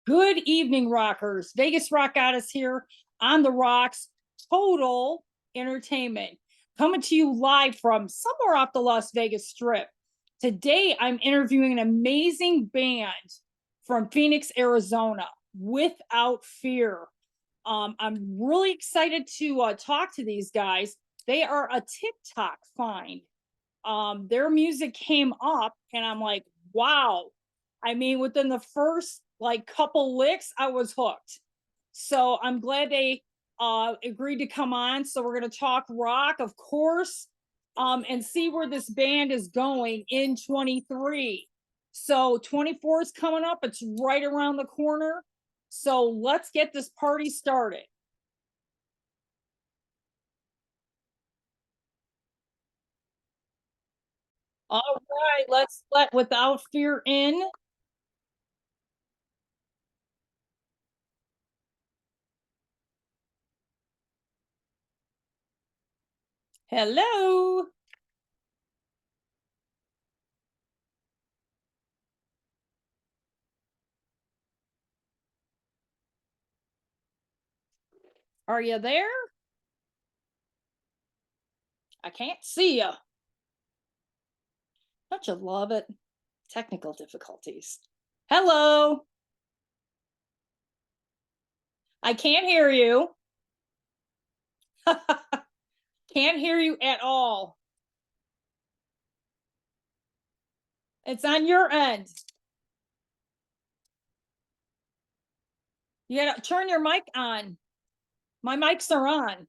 Good evening, rockers. Vegas Rock Goddess here on the rocks. Total entertainment coming to you live from somewhere off the Las Vegas Strip. Today, I'm interviewing an amazing band from Phoenix, Arizona, Without Fear. I'm really excited to talk to these guys. They are a TikTok find. Their music came up, and I'm like, wow. I mean, within the first like couple licks, I was hooked. So I'm glad they agreed to come on. So we're gonna talk rock, of course, and see where this band is going in 23. So 24 is coming up, it's right around the corner. So let's get this party started. All right, let's let Without Fear in. Hello. Are you there? I can't see you. Don't you love it? Technical difficulties. Hello. I can't hear you. Can't hear you at all. It's on your end. You gotta turn your mic on. My mics are on.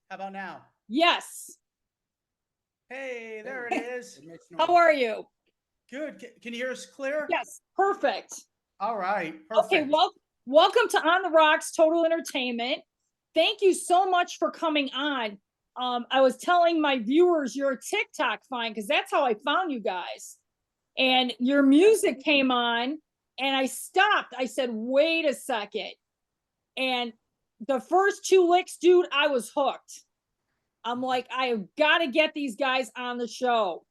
How about now? Yes. Hey, there it is. How are you? Good. Can you hear us clear? Yes. Perfect. All right. Okay. Perfect. Well, welcome to On the Rocks Total Entertainment. Thank you so much for coming on. I was telling my viewers you're a TikTok find because that's how I found you guys. And your music came on, and I stopped. I said, wait a second. And the first two licks, dude, I was hooked. I'm like, I have got to get these guys on the show.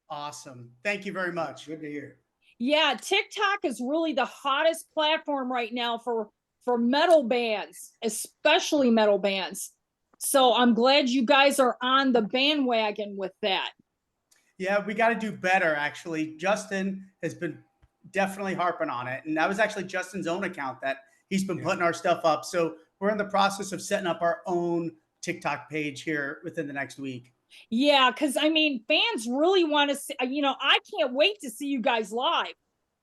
Awesome. Thank you very much. Good to hear. Yeah, TikTok is really the hottest platform right now for metal bands, especially metal bands. So I'm glad you guys are on the bandwagon with that. Yeah, we got to do better, actually. Justin has been definitely harping on it. And that was actually Justin's own account that he's been putting our stuff up. So we're in the process of setting up our own TikTok page here within the next week. Yeah, because I mean, fans really want to see, I can't wait to see you guys live.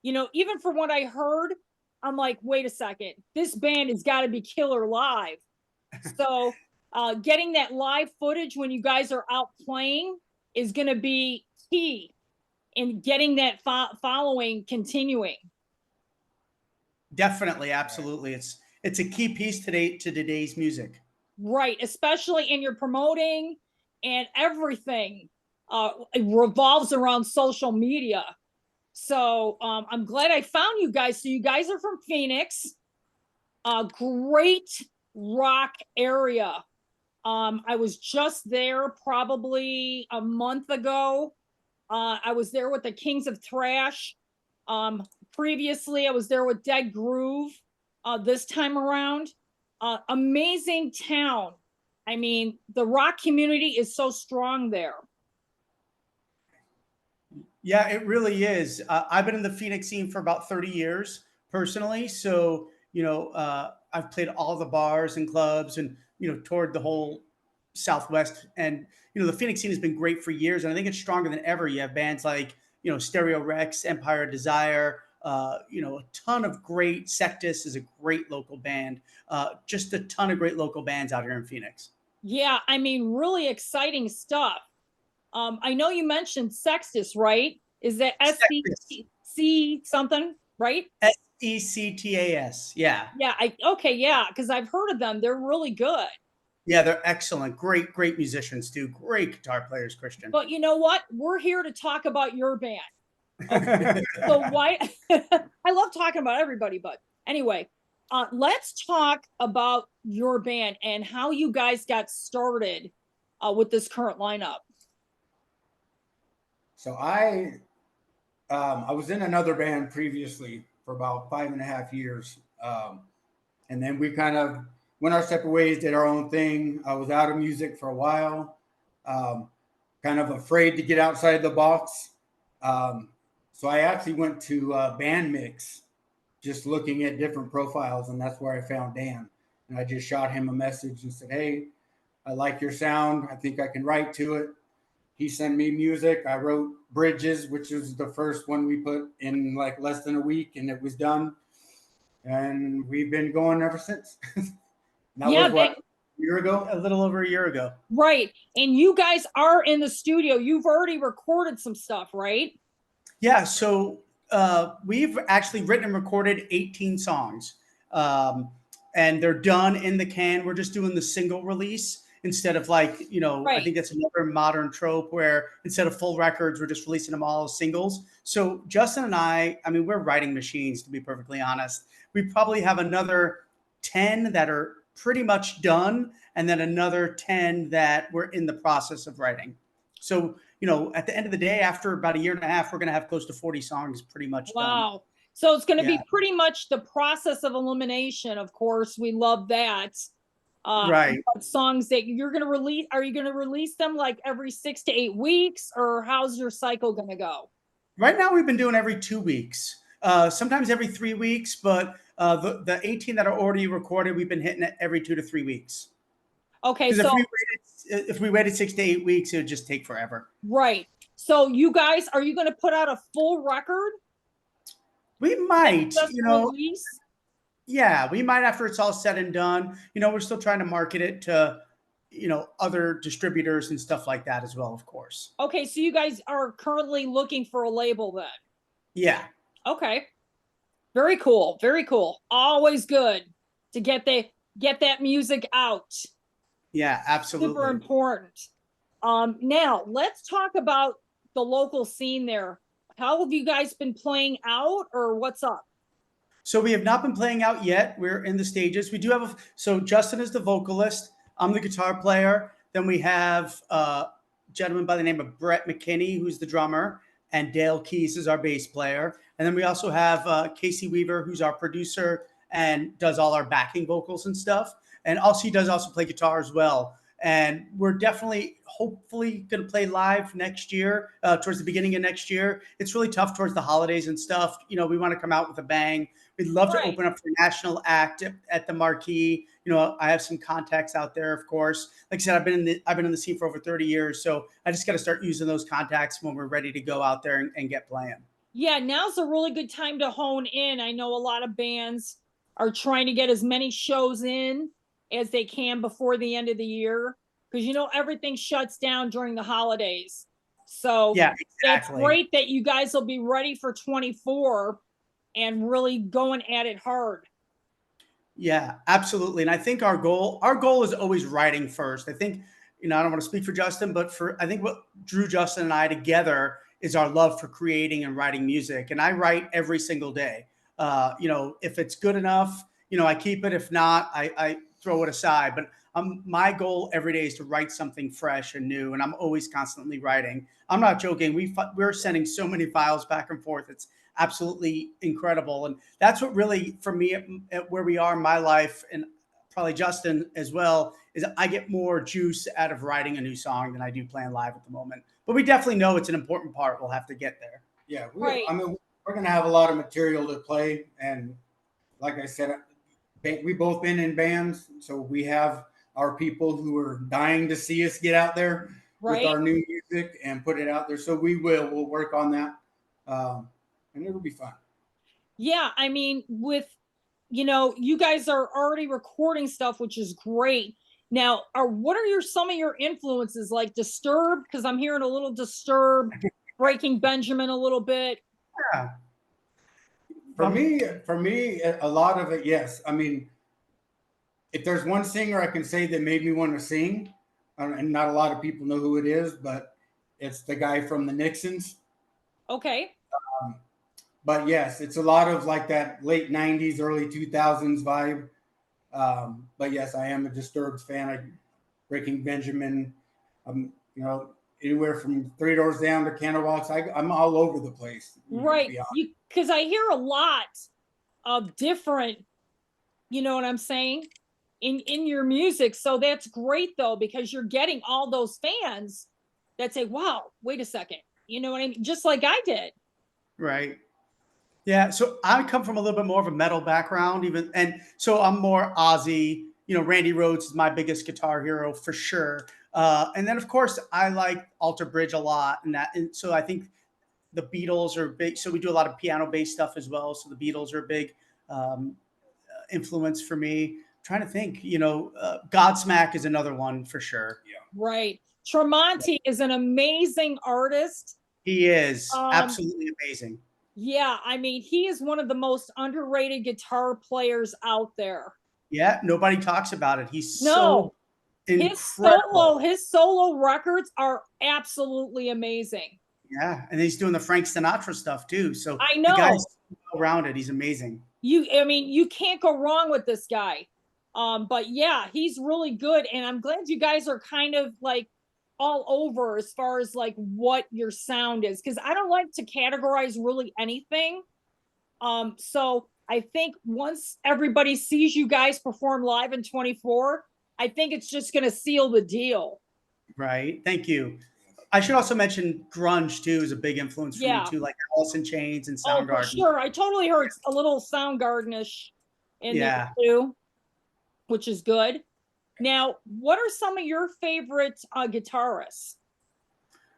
Even from what I heard, I'm like, wait a second, this band has got to be killer live. So, getting that live footage when you guys are out playing is going to be key in getting that following continuing. Definitely, absolutely. It's a key piece today to today's music. Right, especially in your promoting and everything it revolves around social media. So I'm glad I found you guys. So you guys are from Phoenix, a great rock area. I was just there probably a month ago. I was there with the Kings of Thrash. Previously, I was there with Dead Groove. This time around, amazing town. I mean, the rock community is so strong there. Yeah, it really is. I've been in the Phoenix scene for about 30 years personally. So, I've played all the bars and clubs and, toured the whole Southwest. And, the Phoenix scene has been great for years. And I think it's stronger than ever. You have bands like, Stereo Rex, Empire Desire, a ton of great. Sectus is a great local band. Just a ton of great local bands out here in Phoenix. Yeah, I mean, really exciting stuff. I know you mentioned Sextus, right? Is that Sectus. SCC something, right? SECTAS. Yeah. Yeah, okay, yeah, because I've heard of them. They're really good. Yeah, they're excellent. Great, great musicians too. Great guitar players, Christian. But you know what? We're here to talk about your band. Okay. So why I love talking about everybody, but anyway, Let's talk about your band and how you guys got started with this current lineup. So I was in another band previously for about 5.5 years, and then we kind of went our separate ways, did our own thing. I was out of music for a while, um, kind of afraid to get outside the box. Um, so I actually went to Band Mix, just looking at different profiles, and that's where I found Dan. And I just shot him a message and said, "Hey, I like your sound. I think I can write to it." He sent me music. I wrote Bridges, which was the first one we put in like less than a week, and it was done. And we've been going ever since. That Yeah, was what, a year ago? A little over a year ago. right. And you guys are in the studio. You've already recorded some stuff, right? Yeah, so we've actually written and recorded 18 songs, and they're done in the can. We're just doing the single release instead of like, I Right. think that's another modern trope where instead of full records, we're just releasing them all as singles. So Justin and I mean, we're writing machines, to be perfectly honest. We probably have another 10 that are pretty much done, and then another 10 that we're in the process of writing. So at the end of the day, after about a year and a half, we're going to have close to 40 songs pretty much done. Wow. So it's going to Yeah. be pretty much the process of elimination. Of course, we love that. Right. Songs that you're going to release, are you going to release them like every 6 to 8 weeks, or how's your cycle going to go? Right now, we've been doing every 2 weeks, sometimes every 3 weeks, but the 18 that are already recorded, we've been hitting it every 2 to 3 weeks. Okay, Because so if we waited 6 to 8 weeks, it would just take forever. right. So you guys, are you going to put out a full record? We might, Just release? yeah, we might after it's all said and done. We're still trying to market it to, other distributors and stuff like that as well, of course. Okay, so you guys are currently looking for a label then. Yeah. Okay. Very cool. Very cool. Always good to get that music out. Yeah, absolutely. Super important. Now let's talk about the local scene there. How have you guys been playing out, or what's up? So we have not been playing out yet. We're in the stages. We do have so Justin is the vocalist. I'm the guitar player. Then we have a gentleman by the name of Brett McKinney, who's the drummer, and Dale Keys is our bass player. And then we also have Casey Weaver, who's our producer and does all our backing vocals and stuff. And also he does also play guitar as well. And we're definitely, hopefully, going to play live next year, towards the beginning of next year. It's really tough towards the holidays and stuff. We want to come out with a bang. We'd love to open up for a national act at the Marquee. I have some contacts out there, of course. Like I said, I've been in the scene for over 30 years, so I just got to start using those contacts when we're ready to go out there and get playing. Yeah, now's a really good time to hone in. I know a lot of bands are trying to get as many shows in as they can before the end of the year, because everything shuts down during the holidays. So yeah, It's exactly. great that you guys will be ready for 24 and really going at it hard. Yeah, absolutely. And I think our goal is always writing first. I think, I don't want to speak for Justin, but I think what drew Justin and I together is our love for creating and writing music. And I write every single day. If it's good enough, I keep it. If not, I throw it aside. But my goal every day is to write something fresh and new. And I'm always constantly writing. I'm not joking. We're sending so many files back and forth. It's absolutely incredible. And that's what really, for me, at where we are in my life, and probably Justin as well, is I get more juice out of writing a new song than I do playing live at the moment. But we definitely know it's an important part. We'll have to get there. Yeah, Right. I mean, we're going to have a lot of material to play. And like I said, we both been in bands, so we have our people who are dying to see us get out there with Right. our new music and put it out there. So we'll work on that. And it'll be fun. Yeah, I mean, you guys are already recording stuff, which is great. Now, what are some of your influences, like Disturbed? Because I'm hearing a little Disturbed, Breaking Benjamin a little bit. Yeah. For me, a lot of it, yes. I mean, if there's one singer I can say that made me want to sing, and not a lot of people know who it is, but it's the guy from the Nixons. Okay. but yes, it's a lot of like that late '90s, early 2000s vibe. But yes, I am a Disturbed fan. Breaking Benjamin, you know, anywhere from Three Doors Down to Candlebox. I'm all over the place. To Right. be honest. Because I hear a lot of different, you know what I'm saying, in your music. So that's great though, because you're getting all those fans that say, wow, wait a second. You know what I mean? Just like I did. Right. Yeah, so I come from a little bit more of a metal background, even, and so I'm more Ozzy. You know, Randy Rhoads is my biggest guitar hero for sure. And then, of course, I like Alter Bridge a lot, and so I think the Beatles are big. So we do a lot of piano based stuff as well. So the Beatles are a big um, influence for me. Trying to think, you know, Godsmack is another one for sure. Right. Tremonti is an amazing artist. He is Um, absolutely amazing. yeah, I mean, he is one of the most underrated guitar players out there. Yeah, nobody talks about it. He's No, so incredible. his solo records are absolutely amazing. Yeah, and he's doing the Frank Sinatra stuff too. So I the guy's know. around it. He's amazing. I mean, you can't go wrong with this guy. But yeah, he's really good. And I'm glad you guys are kind of like all over as far as like what your sound is, because I don't like to categorize really anything. So I think once everybody sees you guys perform live in 24, I think it's just gonna seal the deal. Right. Thank you. I should also mention grunge too is a big influence for me Yeah. too, like Alice in Chains and Oh, for Soundgarden. sure. I totally heard a little Soundgardenish in there Yeah. too, which is good. Now, what are some of your favorite guitarists?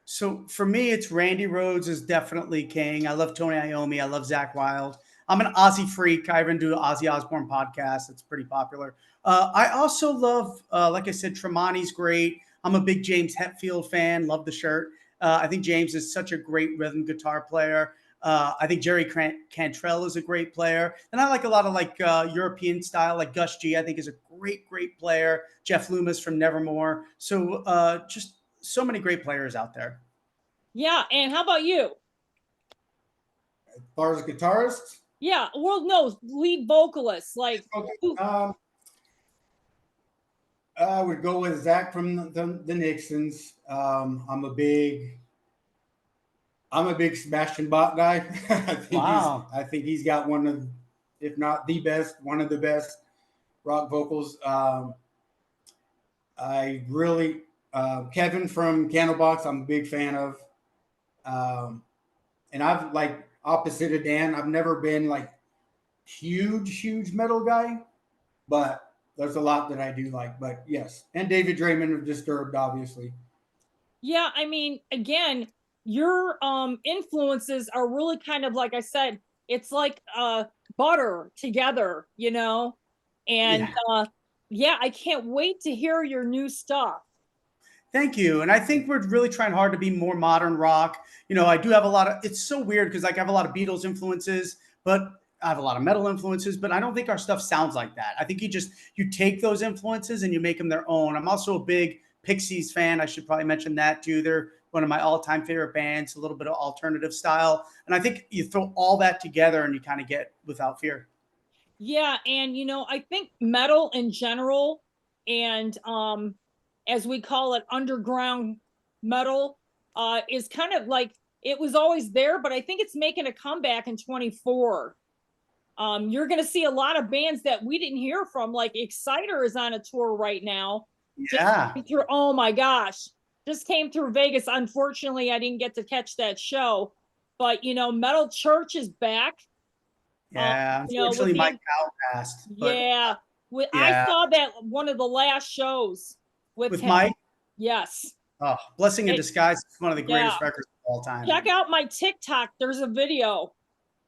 So for me, it's Randy Rhoads is definitely king. I love Tony Iommi. I love Zach Wild. I'm an Ozzy freak. I even do an Ozzy Osbourne podcast. It's pretty popular. I also love, like I said, Tremonti's great. I'm a big James Hetfield fan. Love the shirt. I think James is such a great rhythm guitar player. I think Jerry Cantrell is a great player, and I like a lot of like European style, like Gus G. I think is a great player. Jeff Loomis from Nevermore. So just so many great players out there. Yeah, and how about you? As far as guitarists, Yeah, well, no, lead vocalists. Like, who, I would go with Zach from the Nixons. I'm a big Sebastian Bach guy. Wow. I think he's got one of, if not the best, one of the best rock vocals. I really Kevin from Candlebox. I'm a big fan of, and I've like opposite of Dan. I've never been like huge metal guy, but there's a lot that I do like. But yes, and David Draymond of Disturbed, obviously. yeah, I mean, again, your influences are really kind of like I said, it's like butter together, you know? And Yeah. yeah, I can't wait to hear your new stuff. Thank you. And I think we're really trying hard to be more modern rock. You know, I do have a lot of, it's so weird because like I have a lot of Beatles influences, but I have a lot of metal influences, but I don't think our stuff sounds like that. I think you take those influences and you make them their own. I'm also a big Pixies fan. I should probably mention that too. They're one of my all-time favorite bands, a little bit of alternative style. And I think you throw all that together and you kind of get Without Fear. Yeah, and you know, I think metal in general and as we call it underground metal is kind of like it was always there, but I think it's making a comeback in 24. You're going to see a lot of bands that we didn't hear from, like Exciter is on a tour right now. Yeah. Oh my gosh, just came through Vegas. Unfortunately, I didn't get to catch that show, but you know, Metal Church is back. Yeah. You know, Unfortunately, Mike Powell passed. But yeah, I yeah. saw that one of the last shows with him. Mike. Yes. Oh, Blessing in It- Disguise is one of the greatest yeah. records of all time. Check out my TikTok. There's a video.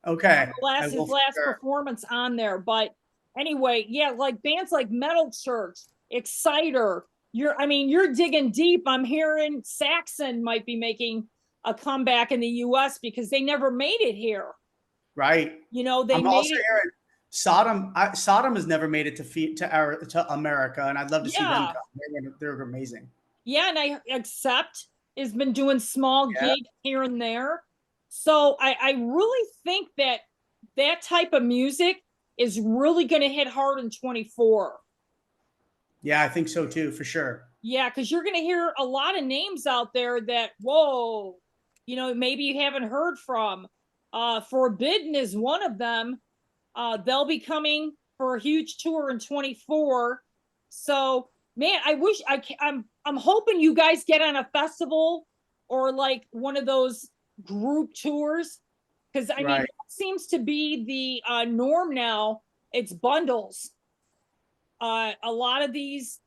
Okay. His last performance on there. But anyway, yeah, like bands like Metal Church, Exciter. You're digging deep. I'm hearing Saxon might be making a comeback in the US because they never made it here. Right. You know, they I'm made also it. hearing Sodom. Sodom has never made it to America, and I'd love to see them Yeah. come. They're amazing. Yeah, and I Accept has been doing small Yeah. gigs here and there. So I really think that that type of music is really going to hit hard in 24. Yeah, I think so too, for sure. Yeah, because you're going to hear a lot of names out there that, whoa, maybe you haven't heard from. Forbidden is one of them. They'll be coming for a huge tour in 24. So, man, I wish I'm hoping you guys get on a festival or like one of those group tours, because I mean, Right. that seems to be the norm now. It's bundles. A lot of these,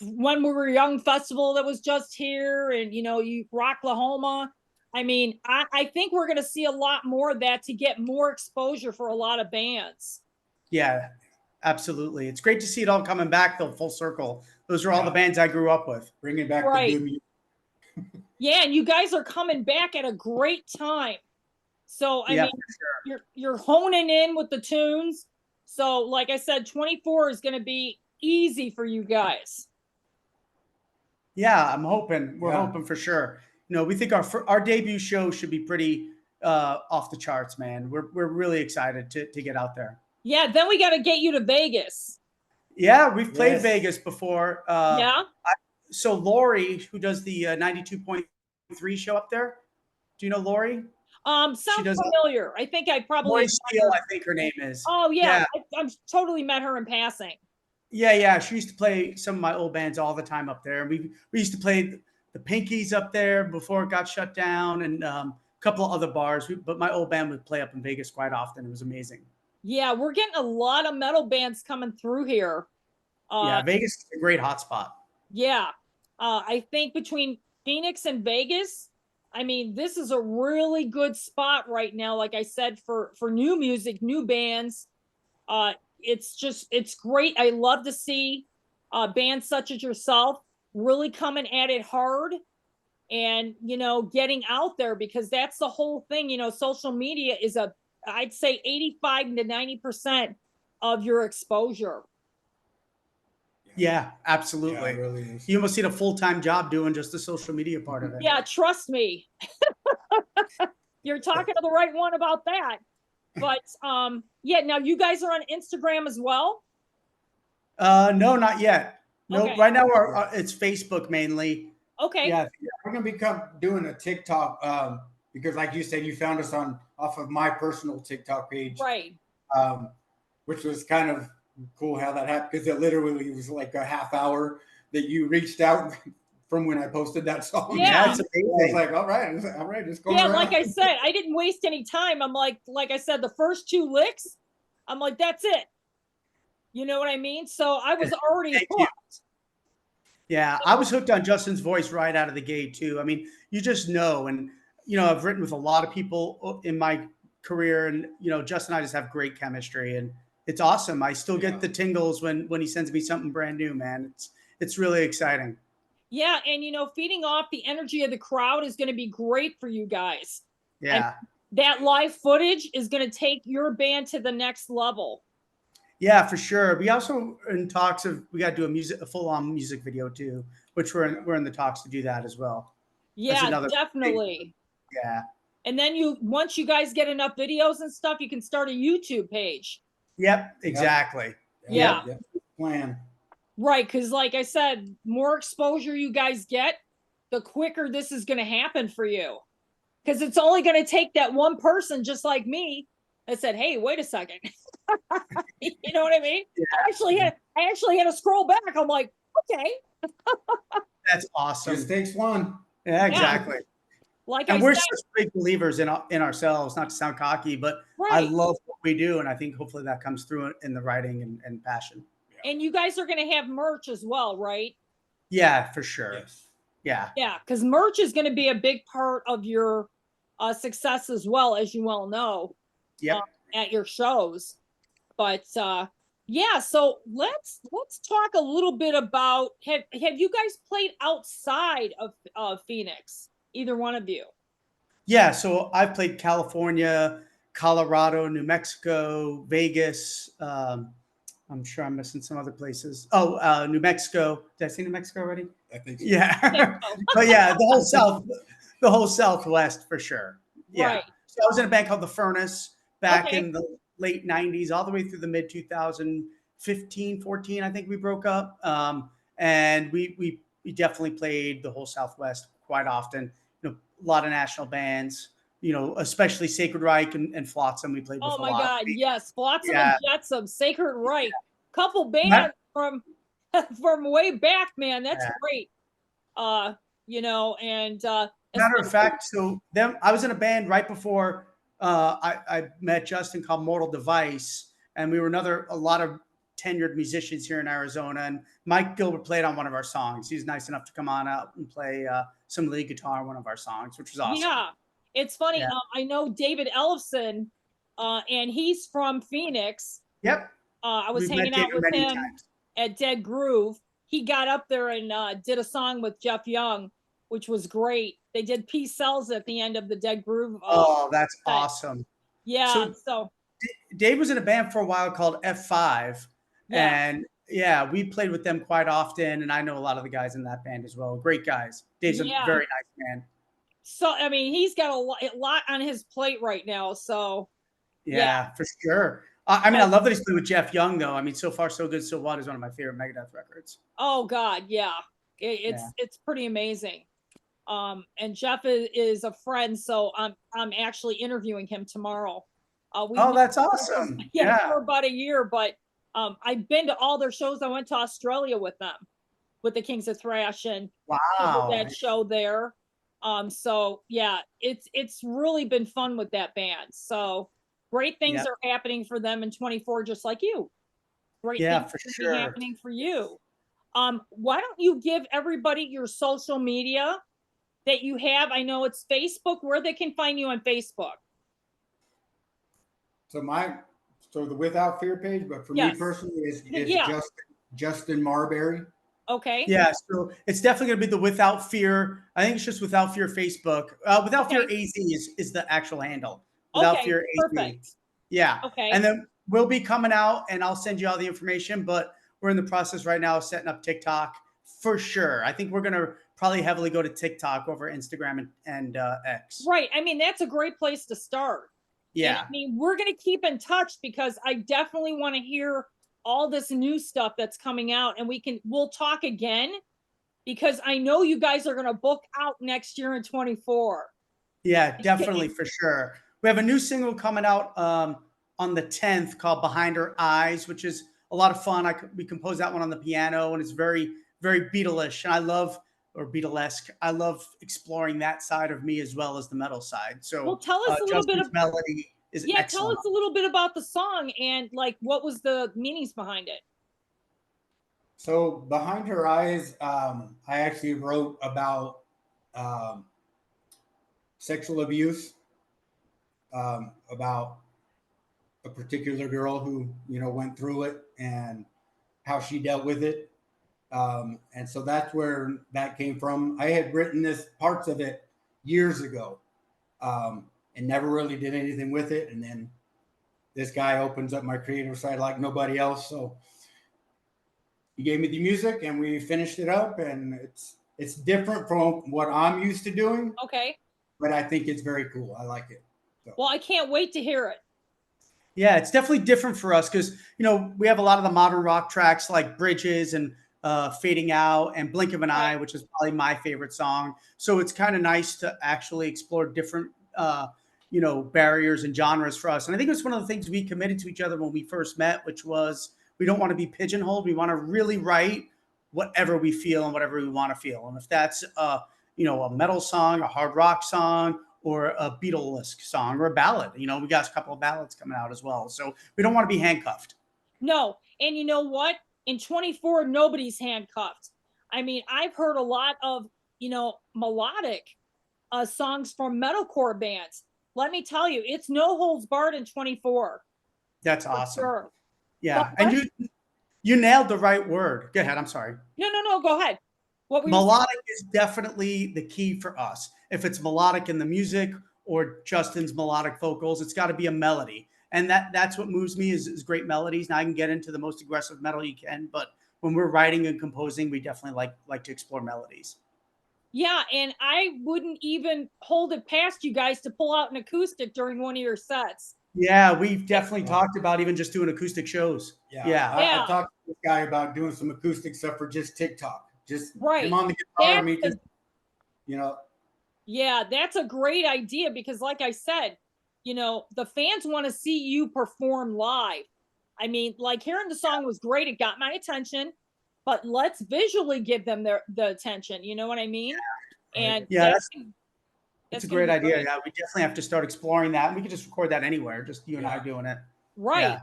when we were young festival that was just here, and you Rocklahoma. I mean, I think we're going to see a lot more of that to get more exposure for a lot of bands. Yeah, absolutely. It's great to see it all coming back though, full circle. Those are all Yeah. the bands I grew up with. Bringing back Right. the good music. Yeah, and you guys are coming back at a great time. So I Yeah, mean, you're honing in with the tunes. So like I said, 24 is going to be easy for you guys. Yeah, I'm hoping. We're Yeah. hoping for sure. We think our debut show should be pretty off the charts, man. We're really excited to get out there. Yeah, then we got to get you to Vegas. Yeah, we've played Yes. Vegas before. Yeah. So Lori, who does the 92.3 show up there, do you know Lori? Sounds does- familiar. I think I probably Lori met Steele, her. I think her name is. Oh yeah, I'm totally met her in passing. Yeah. She used to play some of my old bands all the time up there. And we used to play the Pinkies up there before it got shut down, and a couple of other bars. But my old band would play up in Vegas quite often. It was amazing. Yeah, we're getting a lot of metal bands coming through here. Yeah, Vegas is a great hotspot. Yeah. I think between Phoenix and Vegas, I mean, this is a really good spot right now. Like I said, for new music, new bands. It's great. I love to see bands such as yourself really coming at it hard and, getting out there, because that's the whole thing. Social media is I'd say 85 to 90% of your exposure. Yeah, absolutely. Yeah, it really is. You almost need a full-time job doing just the social media part of it. Yeah, trust me. You're talking to the right one about that. But yeah, now you guys are on Instagram as well? No, not yet. No, Okay. right now it's Facebook mainly. Okay. Yeah, We're gonna doing a TikTok because, like you said, you found us off of my personal TikTok page, Right. which was kind of cool how that happened, because it literally was like a half hour that you reached out from when I posted that song. Yeah. it's I was amazing. like, all right, just going Yeah, around. like I said, I didn't waste any time. I'm like I said, the first 2 licks, I'm like, that's it. You know what I mean? So I was already Thank you. hooked. Yeah, I was hooked on Justin's voice right out of the gate too. I mean, you just know, and I've written with a lot of people in my career, and Justin and I just have great chemistry, and it's awesome. I still Yeah. get the tingles when he sends me something brand new, man. It's really exciting. Yeah, and feeding off the energy of the crowd is going to be great for you guys. Yeah. That live footage is going to take your band to the next level. Yeah, for sure. We also in talks of we got to do a full-on music video too, which we're in the talks to do that as well. Yeah, another definitely. Yeah. And then once you guys get enough videos and stuff, you can start a YouTube page. Yep. Exactly. Yeah. Plan. Right, because like I said, more exposure you guys get, the quicker this is going to happen for you. Because it's only going to take that one person just like me that said, hey, wait a second. You know what I mean? Yeah. I actually had to scroll back. I'm like, okay. That's awesome. Just takes one. Yeah, exactly. Like And I we're said, such big believers in ourselves, not to sound cocky, but I right. love what we do. And I think hopefully that comes through in the writing and passion. And you guys are going to have merch as well, right? Yeah, for sure. Yes. Yeah. Yeah, because merch is going to be a big part of your success as well, as you well know. Yep. At your shows. But yeah, so let's talk a little bit about have you guys played outside of Phoenix? Either one of you? Yeah. So I've played California, Colorado, New Mexico, Vegas. I'm sure I'm missing some other places. Oh, New Mexico. Did I say New Mexico already? I think so. Yeah. But yeah, the whole Southwest for sure. Yeah. Right. So I was in a band called The Furnace back Okay. in the late 90s, all the way through the mid 2015, 14, I think we broke up. And we definitely played the whole Southwest quite often. A lot of national bands, especially Sacred Reich and Flotsam we played with Oh a my lot. God, yes, Flotsam and Yeah. Jetsam, Sacred Reich, couple Matter, bands from from way back, man. That's yeah. great. And Matter of especially fact, so them I was in a band right before I met Justin called Mortal Device, and we were a lot of tenured musicians here in Arizona. And Mike Gilbert played on one of our songs. He was nice enough to come on out and play some lead guitar on one of our songs, which was awesome. yeah, it's funny. Yeah. I know David Ellefson, and he's from Phoenix. Yep. I was We've met hanging out David with many him times. at Dead Groove. He got up there and did a song with Jeff Young, which was great. They did Peace Cells at the end of the Dead Groove Oh, that's set. awesome. Yeah, So so Dave was in a band for a while called F5, yeah, and yeah, we played with them quite often. And I know a lot of the guys in that band as well. Great guys. Dave's a yeah. very nice man. So I mean, he's got a lot on his plate right now. So yeah, Yeah, for sure. I mean, I but love that he's playing with Jeff Young, though. I mean, So Far So Good So What is one of my favorite Megadeth records. oh God, yeah, Yeah. it's pretty amazing. And Jeff is a friend, so I'm actually interviewing him tomorrow. We've Oh, known that's each other for, awesome. yeah, Yeah. for about a year, but I've been to all their shows. I went to Australia with them, with the Kings of Thrash, and did Wow. that show there. So yeah, it's really been fun with that band. So great things Yeah. are happening for them in 24, just like you. Great Yeah, things for will be sure. happening for you. Why don't you give everybody your social media that you have? I know it's Facebook, where they can find you on Facebook. So the Without Fear page, but for me Yes. personally, is Yeah. Justin Marbury. Okay. Yeah, so it's definitely going to be the Without Fear. I think it's just Without Fear Facebook. Without Fear Okay. AZ is the actual handle. Without Okay. Fear AZ. Perfect. Yeah. Okay. And then we'll be coming out and I'll send you all the information, but we're in the process right now of setting up TikTok for sure. I think we're going to probably heavily go to TikTok over Instagram and X. Right. I mean, that's a great place to start. And I Yeah. mean, we're going to keep in touch because I definitely want to hear all this new stuff that's coming out, and we'll talk again because I know you guys are going to book out next year in 24. Yeah, definitely for sure. We have a new single coming out on the 10th called Behind Her Eyes, which is a lot of fun. We composed that one on the piano, and it's very, very Beatle-ish. And or Beatlesque. I love exploring that side of me as well as the metal side. Well, So tell us a little bit Justin's of, melody is yeah, tell excellent. us a little bit about the song and like what was the meanings behind it. So Behind Her Eyes, I actually wrote about um, sexual abuse, about a particular girl who went through it and how she dealt with it. And so that's where that came from. I had written this parts of it years ago, and never really did anything with it. And then this guy opens up my creative side like nobody else. So he gave me the music and we finished it up, and it's different from what I'm used to doing, Okay. but I think it's very cool. I like it. So. Well, I can't wait to hear it. Yeah, it's definitely different for us because we have a lot of the modern rock tracks like Bridges and Fading Out and Blink of an Eye, which is probably my favorite song. So it's kind of nice to actually explore different barriers and genres for us. And I think it's one of the things we committed to each other when we first met, which was we don't want to be pigeonholed. We want to really write whatever we feel and whatever we want to feel. And if that's a metal song, a hard rock song, or a Beatlesque song or a ballad. We got a couple of ballads coming out as well. So we don't want to be handcuffed. No. And you know what? In 24, nobody's handcuffed. I mean, I've heard a lot of, melodic songs from metalcore bands. Let me tell you, it's no holds barred in 24. That's awesome. Sure. Yeah. And you nailed the right word. Go ahead. I'm sorry. No, go ahead. What were melodic is definitely the key for us. If it's melodic in the music or Justin's melodic vocals, it's got to be a melody. And that's what moves me is great melodies. Now I can get into the most aggressive metal you can, but when we're writing and composing, we definitely like to explore melodies. Yeah, and I wouldn't even hold it past you guys to pull out an acoustic during one of your sets. Yeah, we've definitely talked about even just doing acoustic shows. Yeah, Yeah. I Yeah. talked to this guy about doing some acoustic stuff for just TikTok. Just Right. him on the guitar, That's me a just, you know, Yeah, that's a great idea because, like I said, the fans want to see you perform live. I mean, like hearing the song was great; it got my attention, but let's visually give them the attention. You know what I mean? right. And Yeah, it's that's a going to great be idea. great, Yeah, we definitely have to start exploring that. And we could just record that anywhere, just you and I Yeah. doing it. right? Yeah.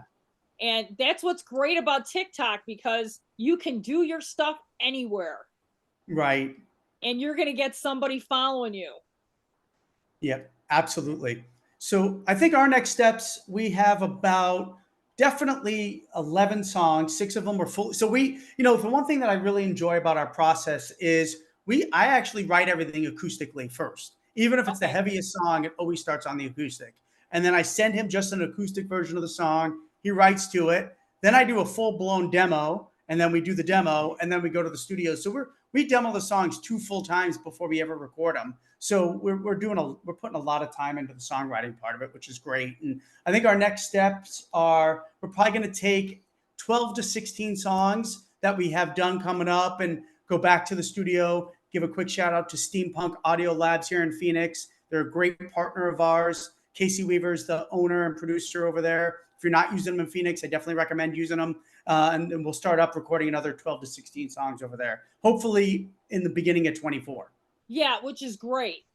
And that's what's great about TikTok because you can do your stuff anywhere, Right. and you're going to get somebody following you. Yep, absolutely. So I think our next steps, we have about definitely 11 songs. Six of them were full. So the one thing that I really enjoy about our process is I actually write everything acoustically first. Even if it's the Okay. heaviest song, it always starts on the acoustic. And then I send him just an acoustic version of the song. He writes to it. Then I do a full blown demo, and then we do the demo, and then we go to the studio. So we demo the songs 2 full times before we ever record them. So we're putting a lot of time into the songwriting part of it, which is great. And I think our next steps are we're probably going to take 12 to 16 songs that we have done coming up and go back to the studio. Give a quick shout out to Steampunk Audio Labs here in Phoenix. They're a great partner of ours. Casey Weaver's the owner and producer over there. If you're not using them in Phoenix, I definitely recommend using them. And then we'll start up recording another 12 to 16 songs over there, hopefully in the beginning of 24. Yeah, which is great.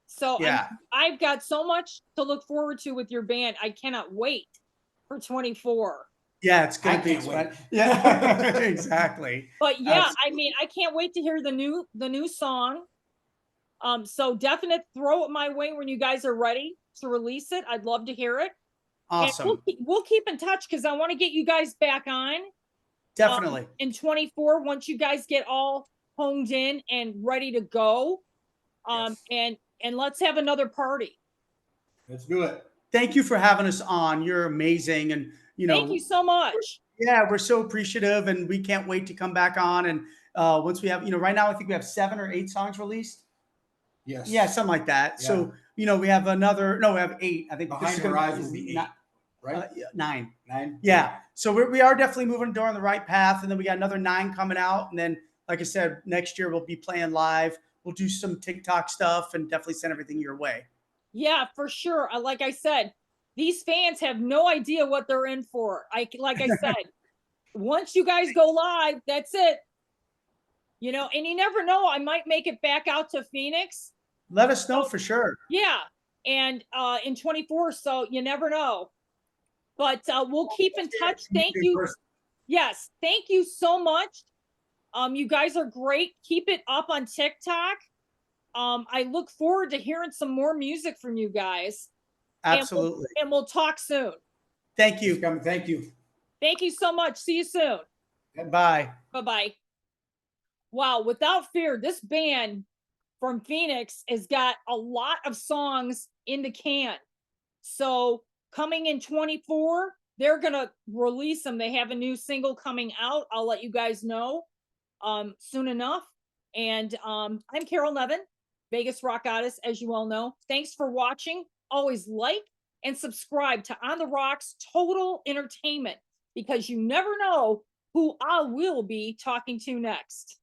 So Yeah. I've got so much to look forward to with your band. I cannot wait for 24. Yeah, it's I gonna be can't wait. Yeah, exactly. But yeah, I Absolutely. mean, I can't wait to hear the new song. So definite throw it my way when you guys are ready to release it. I'd love to hear it. And Awesome. we'll keep in touch because I want to get you guys back on Definitely. in 24 once you guys get all honed in and ready to go. Yes. And let's have another party. Let's do it. Thank you for having us on. You're amazing. And, Thank you so much. yeah, we're so appreciative and we can't wait to come back on. And once we have, right now, I think we have 7 or 8 songs released. Yes. Yeah, something like that. Yeah. So, we have we have 8. I think this Behind is the gonna Horizon be will be 8, not- right? yeah, 9. 9. Yeah. So we are definitely moving down the right path. And then we got another 9 coming out. And then, like I said, next year we'll be playing live. We'll do some TikTok stuff and definitely send everything your way. Yeah, for sure. Like I said, these fans have no idea what they're in for. Like I said, once you guys go live, that's it. And you never know, I might make it back out to Phoenix. Let us know for sure. Yeah. And in 24, so you never know. But we'll keep in touch. Thank you. Yes, thank you so much. You guys are great. Keep it up on TikTok. I look forward to hearing some more music from you guys. Absolutely. And we'll talk soon. Thank you. Thank you. Thank you so much. See you soon. Bye. Bye-bye. Wow, Without Fear, this band from Phoenix has got a lot of songs in the can. So coming in 24, they're gonna release them. They have a new single coming out. I'll let you guys know soon enough. And I'm Carol Nevin, Vegas Rock Goddess, as you all know. Thanks for watching. Always like and subscribe to On the Rocks Total Entertainment because you never know who I will be talking to next.